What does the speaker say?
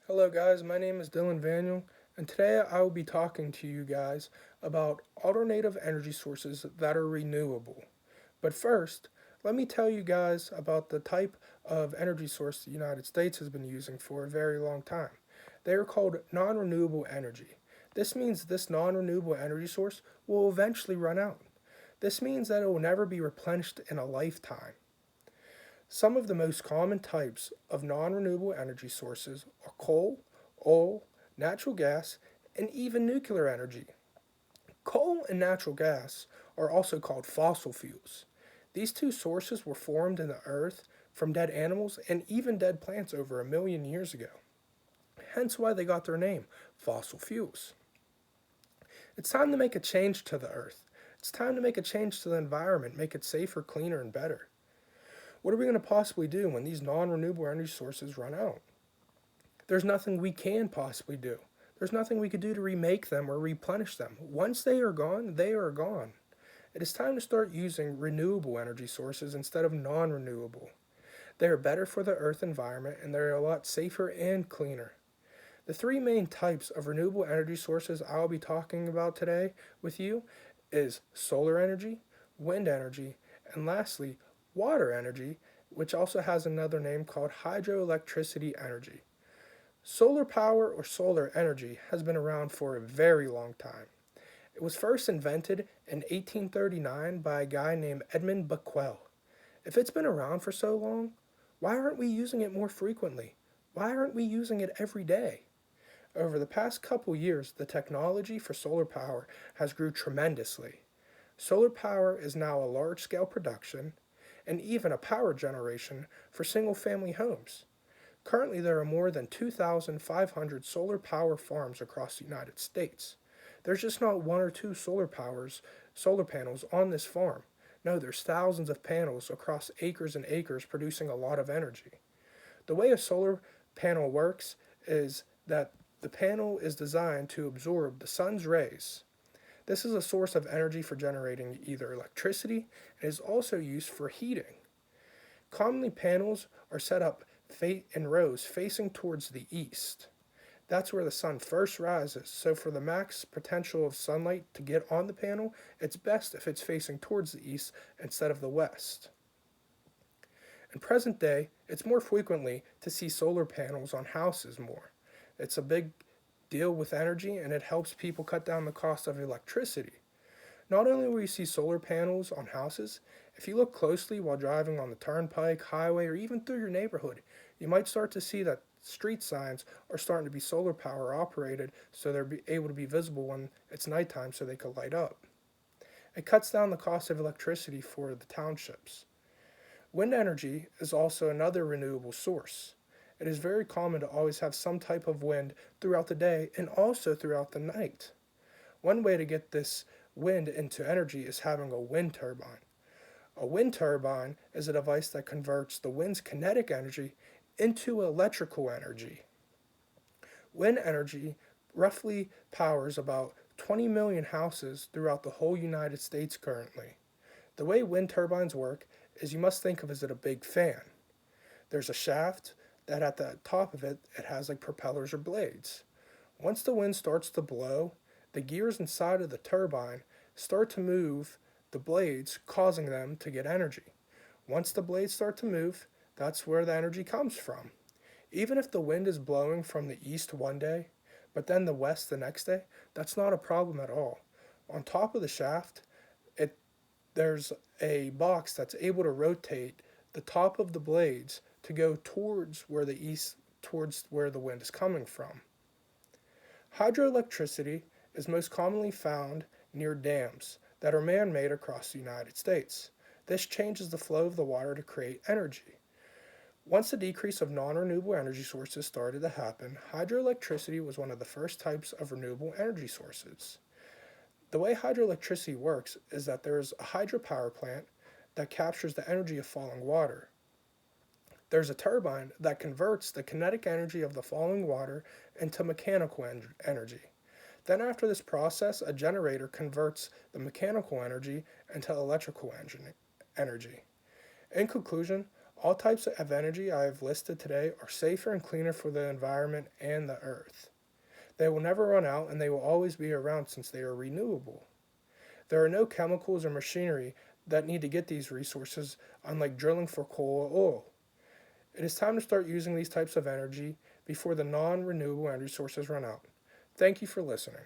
Hello, guys. My name is Vaniel, and today I will be talking to you guys about alternative energy sources that are renewable. But first, let me tell you guys about the type of energy source the United States has been using for a very long time. They are called non renewable energy. This means this non renewable energy source will eventually run out. This means that it will never be replenished in a lifetime. Some of the most common types of non renewable energy sources are coal, oil, natural gas, and even nuclear energy. Coal and natural gas are also called fossil fuels. These two sources were formed in the earth from dead animals and even dead plants over a million years ago, hence why they got their name, fossil fuels. It's time to make a change to the earth. It's time to make a change to the environment, make it safer, cleaner, and better. What are we going to possibly do when these non renewable energy sources run out? There's nothing we can possibly do. There's nothing we could do to remake them or replenish them. Once they are gone, they are gone. It is time to start using renewable energy sources instead of non renewable. They are better for the earth environment and they're a lot safer and cleaner. The three main types of renewable energy sources I'll be talking about today with you is solar energy, wind energy, and lastly, water energy, which also has another name called hydroelectricity energy. Solar power or solar energy has been around for a very long time. It was first invented in 1839 by a guy named Edmund Becquerel. If it's been around for so long, why aren't we using it more frequently? Why aren't we using it every day? Over the past couple years, the technology for solar power has grew tremendously. Solar power is now a large-scale production and even a power generation for single-family homes. Currently, there are more than 2,500 solar power farms across the United States. There's just not one or two solar panels on this farm. No, there's thousands of panels across acres and acres producing a lot of energy. The way a solar panel works is that the panel is designed to absorb the sun's rays. This is a source of energy for generating either electricity and is also used for heating. Commonly, panels are set up in rows facing towards the east. That's where the sun first rises, so for the max potential of sunlight to get on the panel, it's best if it's facing towards the east instead of the west. In present day, it's more frequently to see solar panels on houses more. It's a big deal with energy and it helps people cut down the cost of electricity. Not only will you see solar panels on houses, if you look closely while driving on the turnpike, highway, or even through your neighborhood, you might start to see that street signs are starting to be solar power operated so they're able to be visible when it's nighttime so they can light up. It cuts down the cost of electricity for the townships. Wind energy is also another renewable source. It is very common to always have some type of wind throughout the day and also throughout the night. One way to get this wind into energy is having a wind turbine. A wind turbine is a device that converts the wind's kinetic energy into electrical energy. Wind energy roughly powers about 20 million houses throughout the whole United States currently. The way wind turbines work is you must think of it as a big fan. There's a shaft that at the top of it has like propellers or blades. Once the wind starts to blow, the gears inside of the turbine start to move the blades, causing them to get energy. Once the blades start to move, that's where the energy comes from. Even if the wind is blowing from the east one day, but then the west the next day, that's not a problem at all. On top of the shaft, it there's a box that's able to rotate the top of the blades to go towards where the wind is coming from. Hydroelectricity is most commonly found near dams that are man made across the United States. This changes the flow of the water to create energy. Once the decrease of non renewable energy sources started to happen, hydroelectricity was one of the first types of renewable energy sources. The way hydroelectricity works is that there is a hydropower plant that captures the energy of falling water. There's a turbine that converts the kinetic energy of the falling water into mechanical energy. Then, after this process, a generator converts the mechanical energy into electrical energy. In conclusion, All types of energy I have listed today are safer and cleaner for the environment and the earth. They will never run out and they will always be around since they are renewable. There are no chemicals or machinery that need to get these resources, unlike drilling for coal or oil. It is time to start using these types of energy before the non renewable energy sources run out. Thank you for listening.